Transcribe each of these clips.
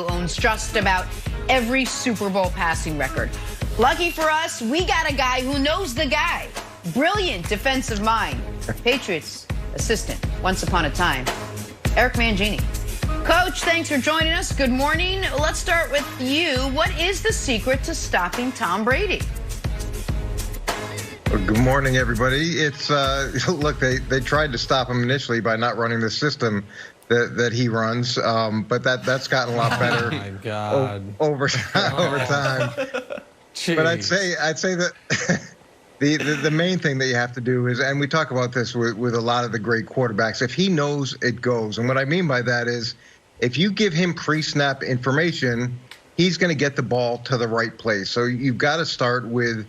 owns just about every Super Bowl passing record. Lucky for us, we got a guy who knows the guy. Brilliant defensive mind. Patriots assistant once upon a time, Eric Mangini. Coach, thanks for joining us. Good morning. Let's start with you. What is the secret to stopping Tom Brady? Well, good morning, everybody. It's look, they tried to stop him initially by not running the system that he runs, but that's gotten a lot better oh my God. over time. Jeez. But I'd say that the main thing that you have to do is, and we talk about this with a lot of the great quarterbacks, if he knows, it goes. And what I mean by that is, if you give him pre-snap information, he's going to get the ball to the right place. So you've got to start with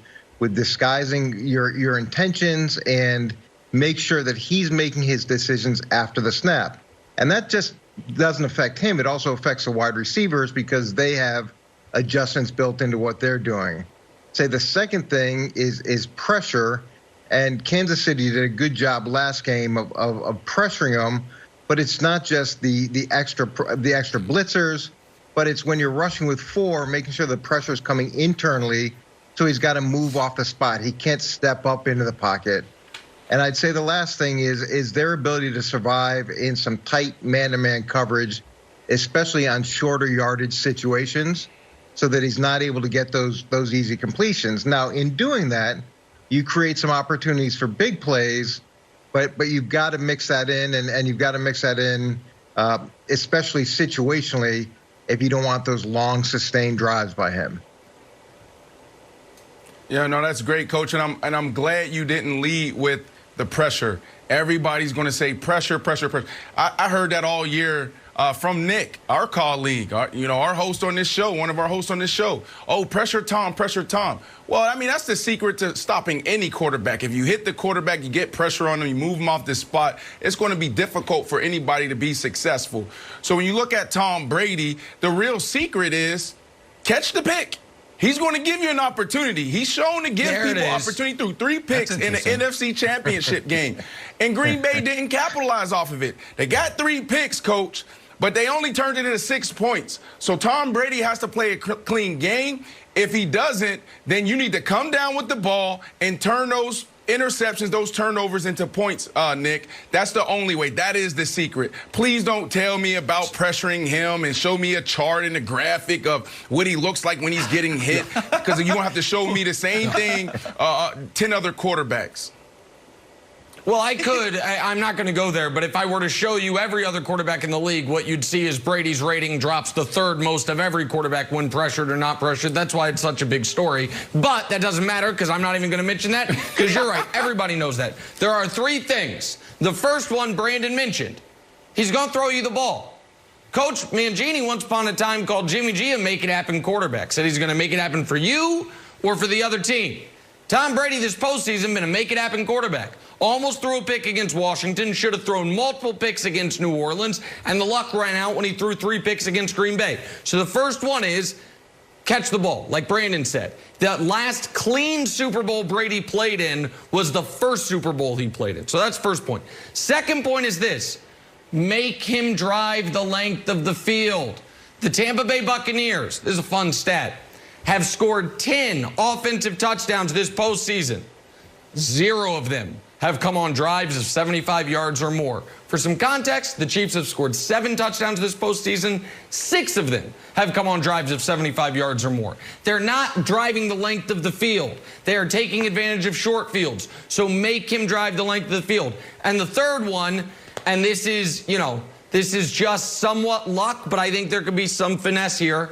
disguising your intentions and make sure that he's making his decisions after the snap. And that just doesn't affect him. It also affects the wide receivers because they have adjustments built into what they're doing. Say the second thing is pressure, and Kansas City did a good job last game of pressuring them, but it's not just the extra blitzers, but it's when you're rushing with four, making sure the pressure is coming internally, so he's got to move off the spot. He can't step up into the pocket. And I'd say the last thing is their ability to survive in some tight man-to-man coverage, especially on shorter yardage situations, so that he's not able to get those easy completions. Now, in doing that, you create some opportunities for big plays, but you've got to mix that in, and you've got to mix that in, especially situationally, if you don't want those long, sustained drives by him. Yeah, no, that's great, Coach, and I'm glad you didn't lead with the pressure. Everybody's going to say pressure, pressure, pressure. I heard that all year from Nick, our colleague, our host on this show, one of our hosts on this show. Oh, pressure Tom, pressure Tom. Well, I mean, that's the secret to stopping any quarterback. If you hit the quarterback, you get pressure on him, you move him off the spot, it's going to be difficult for anybody to be successful. So when you look at Tom Brady, the real secret is catch the pick. He's going to give you an opportunity. He's shown to give people opportunity through 3 picks in the NFC Championship game. And Green Bay didn't capitalize off of it. They got 3 picks, Coach, but they only turned it into 6 points. So Tom Brady has to play a clean game. If he doesn't, then you need to come down with the ball and turn those interceptions, those turnovers into points, Nick. That's the only way. That is the secret. Please don't tell me about pressuring him and show me a chart and a graphic of what he looks like when he's getting hit, because you don't have to show me the same thing 10 other quarterbacks. Well, I could. I'm not going to go there, but if I were to show you every other quarterback in the league, what you'd see is Brady's rating drops the 3rd most of every quarterback when pressured or not pressured. That's why it's such a big story. But that doesn't matter, because I'm not even going to mention that, because you're right. Everybody knows that. There are 3 things. The first one Brandon mentioned. He's going to throw you the ball. Coach Mangini once upon a time called Jimmy G a make-it-happen quarterback. Said he's going to make it happen for you or for the other team. Tom Brady this postseason been a make-it-happen quarterback. Almost threw a pick against Washington, should have thrown multiple picks against New Orleans, and the luck ran out when he threw 3 picks against Green Bay. So the first one is catch the ball, like Brandon said. The last clean Super Bowl Brady played in was the first Super Bowl he played in. So that's first point. Second point is this: make him drive the length of the field. The Tampa Bay Buccaneers, this is a fun stat, have scored 10 offensive touchdowns this postseason. 0 of them have come on drives of 75 yards or more. For some context, the Chiefs have scored 7 touchdowns this postseason. 6 of them have come on drives of 75 yards or more. They're not driving the length of the field. They are taking advantage of short fields. So make him drive the length of the field. And the third one, and this is, this is just somewhat luck, but I think there could be some finesse here.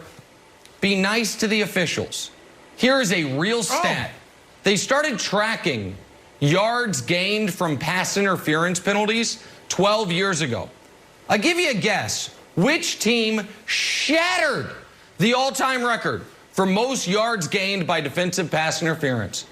Be nice to the officials. Here is a real stat. They started tracking yards gained from pass interference penalties 12 years ago. I'll give you a guess. Which team shattered the all-time record for most yards gained by defensive pass interference?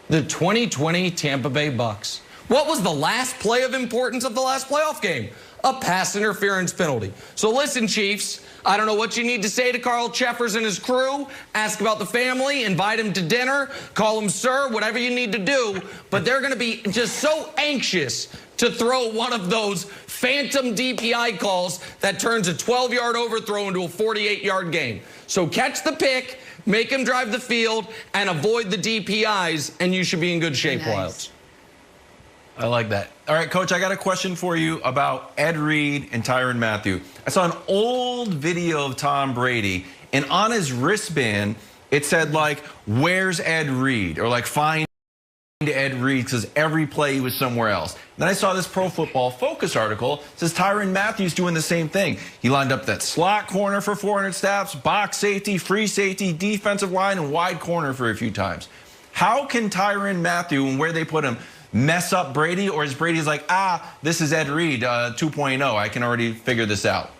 The 2020 Tampa Bay Bucs. What was the last play of importance of the last playoff game? a pass interference penalty. So listen, Chiefs, I don't know what you need to say to Carl Cheffers and his crew. Ask about the family, invite him to dinner, call him sir, whatever you need to do. But they're going to be just so anxious to throw one of those phantom DPI calls that turns a 12-yard overthrow into a 48-yard game. So catch the pick, make him drive the field, and avoid the DPIs, and you should be in good shape, Wilds. I like that. All right, Coach, I got a question for you about Ed Reed and Tyrann Mathieu. I saw an old video of Tom Brady, and on his wristband, it said, like, where's Ed Reed? Or, like, find Ed Reed, because every play he was somewhere else. Then I saw this Pro Football Focus article. It says Tyrann Mathieu's doing the same thing. He lined up that slot corner for 400 snaps, box safety, free safety, defensive line, and wide corner for a few times. How can Tyrann Mathieu and where they put him mess up Brady, or is Brady's like, this is Ed Reed 2.0, I can already figure this out?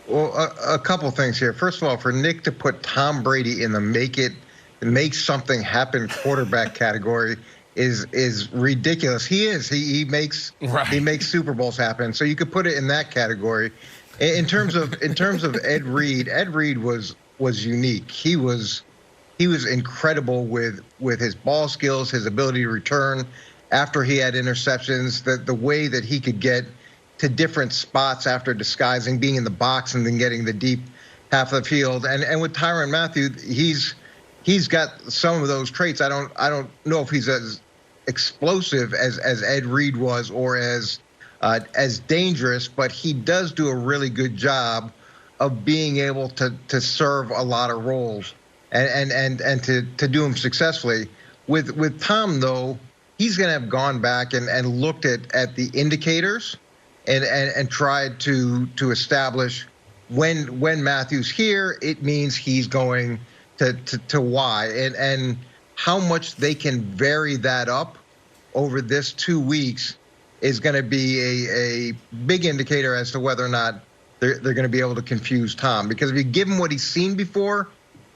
Well, a couple things here. First of all, for Nick to put Tom Brady in the make something happen quarterback category is ridiculous. He makes Super Bowls happen. So you could put it in that category. In terms of Ed Reed was unique. He was incredible with his ball skills, his ability to return after he had interceptions, the way that he could get to different spots after disguising, being in the box and then getting the deep half of the field. And with Tyrann Mathieu, he's got some of those traits. I don't know if he's as explosive as Ed Reed was or as dangerous, but he does do a really good job of being able to serve a lot of roles and to do them successfully. With Tom, though, he's going to have gone back and looked at the indicators and tried to establish when Matthew's here, it means he's going to Y, and how much they can vary that up over this 2 weeks is going to be a big indicator as to whether or not they're going to be able to confuse Tom. Because if you give him what he's seen before,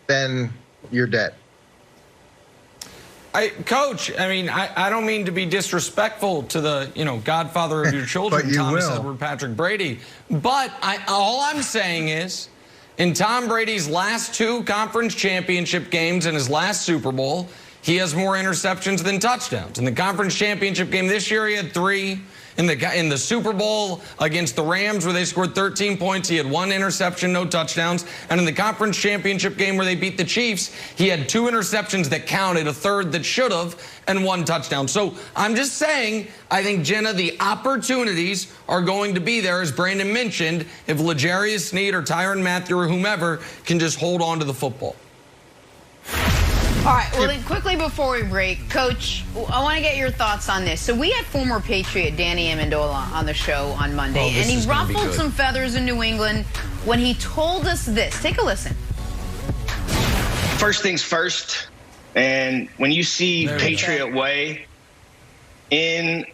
then you're dead. Coach, I mean, I don't mean to be disrespectful to the, godfather of your children, Thomas Edward Patrick Brady, but all I'm saying is, in Tom Brady's last 2 conference championship games and his last Super Bowl, he has more interceptions than touchdowns. In the conference championship game this year, he had 3. In the Super Bowl against the Rams, where they scored 13 points, he had 1 interception, no touchdowns. And in the conference championship game where they beat the Chiefs, he had 2 interceptions that counted, a third that should have, and 1 touchdown. So I'm just saying, I think, Jenna, the opportunities are going to be there, as Brandon mentioned, if L'Jarius Sneed or Tyrann Mathieu or whomever can just hold on to the football. All right, well, then quickly before we break, Coach, I want to get your thoughts on this. So we had former Patriot Danny Amendola on the show on Monday, and he ruffled some feathers in New England when he told us this. Take a listen. First things first, and when you see Patriot Way in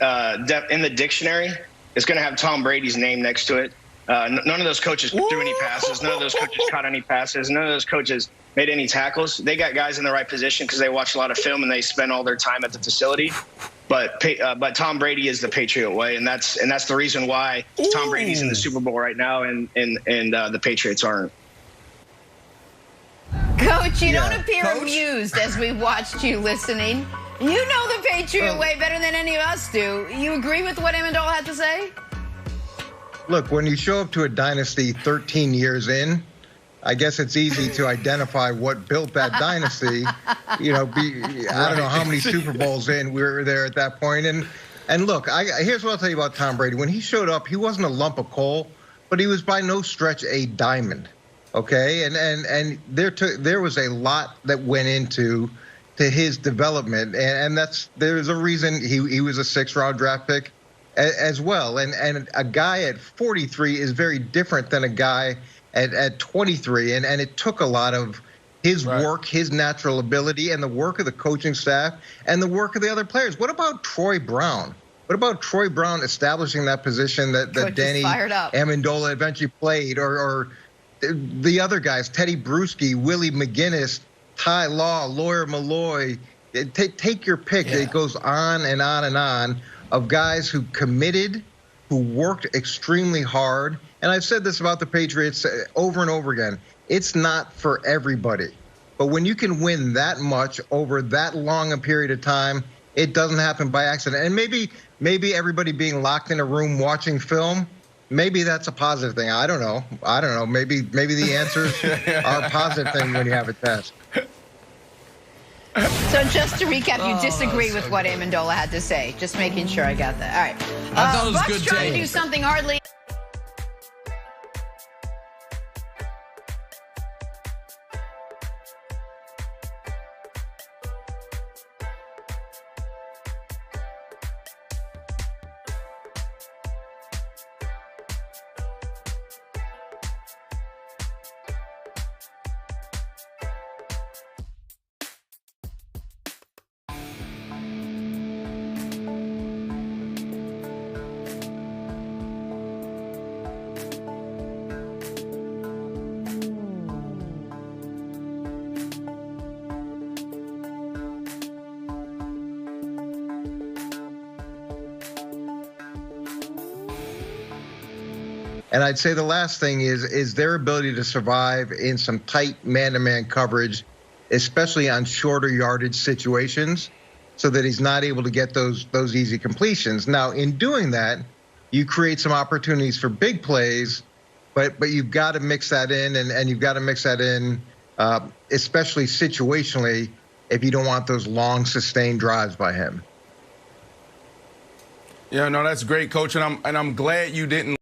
the dictionary, it's going to have Tom Brady's name next to it. None of those coaches threw any passes. None of those coaches caught any passes. None of those coaches made any tackles. They got guys in the right position because they watch a lot of film and they spend all their time at the facility. But Tom Brady is the Patriot way, and that's the reason why Tom Brady's in the Super Bowl right now, and the Patriots aren't. Coach, you don't appear amused as we watched you listening. You know the Patriot way better than any of us do. You agree with what Amendola had to say? Look, when you show up to a dynasty 13 years in, I guess it's easy to identify what built that dynasty. I don't know how many Super Bowls in we were there at that point. And look, here's what I'll tell you about Tom Brady. When he showed up, he wasn't a lump of coal, but he was by no stretch a diamond. Okay, and there was a lot that went into his development, and there's a reason he was a 6th-round draft pick as well. And a guy at 43 is very different than a guy at 23, and it took a lot of his work, his natural ability, and the work of the coaching staff, and the work of the other players. What about Troy Brown? What about Troy Brown establishing that position that Danny Amendola eventually played, or the other guys, Teddy Bruschi, Willie McGinnis, Ty Law, Lawyer Malloy? Take your pick. Yeah. It goes on and on and on of guys who committed who worked extremely hard. And I've said this about the Patriots over and over again. It's not for everybody. But when you can win that much over that long a period of time, it doesn't happen by accident. And maybe everybody being locked in a room watching film, maybe that's a positive thing. I don't know. Maybe the answers are a positive thing when you have a test. So just to recap, you disagree with what Amendola had to say. Just making sure I got that. All right. I thought it was Bucks good trying to take. do something hardly. And I'd say the last thing is their ability to survive in some tight man-to-man coverage, especially on shorter yardage situations, so that he's not able to get those easy completions. Now, in doing that, you create some opportunities for big plays, but you've got to mix that in, and you've got to mix that in, especially situationally, if you don't want those long, sustained drives by him. Yeah, no, that's great, Coach, and I'm glad you didn't